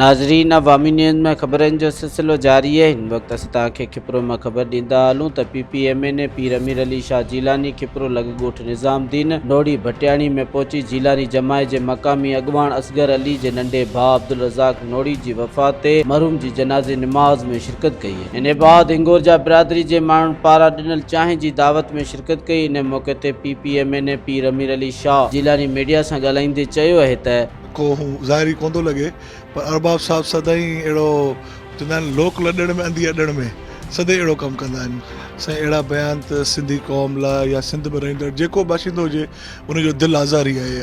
नाज़रीन, अवामी न्यूज़ में ख़बरनि जो सिलसिलो जारी है। हिन वक्त असीं तव्हांखे खिपरो में ख़बर ॾींदा हलूं त PPMN पीर अमीर अली शाह जीलानी खिपरो लॻ निज़ामुद्दीन नोड़ी भटियाणी में पहुची जीलानी जमाए जे मक़ामी अॻवान असगर अली जे नंढे भाउ अब्दुल रज़ाक नोड़ी जी वफ़ात ते मरहूम जी जनाज़े नमाज़ में शिरकत कई है। इन बाद हिंगोर जा बिरादरी जे माण्हुनि पारां ॾिनल चांहि जी दावत में शिरकत कई। इन मौक़े ते PPMN पीर अमीर अली शाह जीलानी मीडिया सां ॻाल्हाईंदे चयो आहे त को ज़ाहिरी कोन थो लॻे, पर अरबाब साहब सदाईं अहिड़ो चवंदा आहिनि लोक लॾण में अंधी अॾण में सदाईं अहिड़ो कमु कंदा आहिनि। साईं अहिड़ा बयान त सिंधी क़ौम लाइ या सिंध में रहंदड़ जेको बाशिंदो हुजे उनजो दिलि आज़ारी आहे।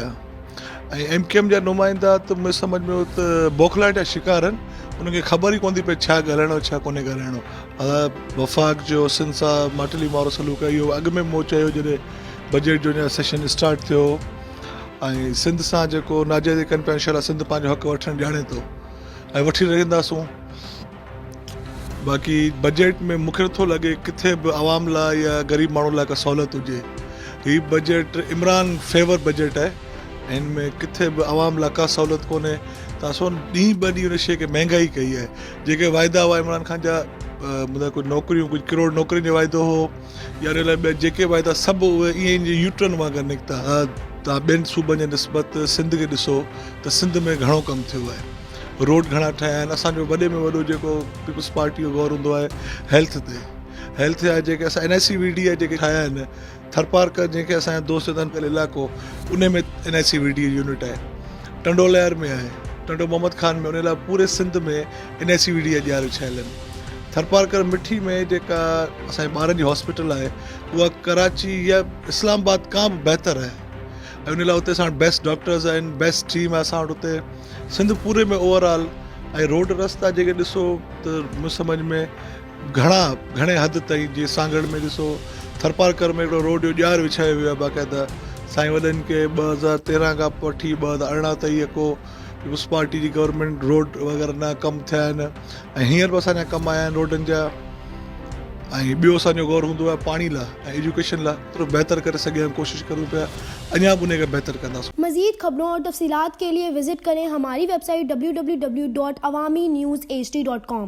ऐं MKM जा नुमाइंदा त मुंहिंजे सम्झ में त बौखलाहट जा शिकार आहिनि, उनखे ख़बर ई कोन थी पए छा ॻाल्हाइणो छा कोन्हे ॻाल्हाइणो। वफ़ाक़ जो सिंध सां माटली मारो सलूक इहो अॻु में मूं चयो जॾहिं बजट जो सेशन स्टार्ट थियो ऐं सिंध सां जेको नाजाइज़ कनि पिया, इंशाल्लाह सिंध पंहिंजो हक़ वठणु ॼाणे थो ऐं वठी रहंदासूं। बाक़ी बजट में मूंखे नथो लॻे किथे बि आवाम लाइ या ग़रीब माण्हू लाइ का सहूलियत हुजे। हीउ बजट इमरान फेवर बजट आहे, हिन में किथे बि आवाम लाइ का सहूलियत कोन्हे। त असां ॾींहुं ॿ ॾींहं उन शइ खे महांगाई कई आहे। जेके वाइदा हुआ इमरान खान जा, मतिलबु कुझु नौकिरियूं, कुझु किरोड़ नौकिरियुनि जो वाइदो हो या उन लाइ ॿिया जेके वाइदा सभु उहे ईअं ई यूटर्न वांगुरु निकिता। तव्हां ॿियनि सूबनि जे निस्बत सिंध खे ॾिसो त सिंध में घणो कमु थियो आहे, रोड घणा ठहिया आहिनि। असांजो वॾे में वॾो जेको पीपल्स पार्टी जो गौर हूंदो आहे हेल्थ ते, हेल्थ जा जेके असां NICVD जेके ठाहिया आहिनि, थरपारकर जंहिंखे असांजा दोस्त चवंदा आहिनि इलाइक़ो, उन में NICVD यूनिट आहे, टंडो लहर में आहे, टंडो मोहम्मद खान में, उन लाइ पूरे सिंध में NICVD जा ॼार विछायल आहिनि। थरपारकर मिठी में जेका असांजे ॿारनि जी हॉस्पिटल आहे उहा कराची या इस्लामाबाद खां बि बहितर आहे ऐं उन लाइ उते असां वटि बेस्ट डॉक्टर्स आहिनि, बेस्ट टीम आहे असां वटि उते सिंध पूरे में ओवरऑल। ऐं रोड रस्ता जेके ॾिसो त मुंहिंजे सम्झ में घणे हद ताईं, जीअं सांगड़ में ॾिसो थरपारकर में हिकिड़ो रोड जो ॼार विछायो वियो आहे बाक़ाइदा। साईं वॾनि खे 2013 खां वठी 2018 ताईं को पीपल्स पार्टी जी गवर्नमेंट रोड वग़ैरह न कमु थिया आहिनि ऐं हींअर बि असांजा कमु आया आहिनि रोडनि जा। ऐं ॿियो असांजो गौर हूंदो आहे पाणी लाइ ऐं एजुकेशन लाइ, थोरो बहितर करे सघे कोशिशि करूं पिया, अञा बि उनखे बहितर कंदासीं। मज़ीद खबरों और तफसीलात के लिए विजिट करें हमारी वेबसाइट www.awamiNewsHD.com।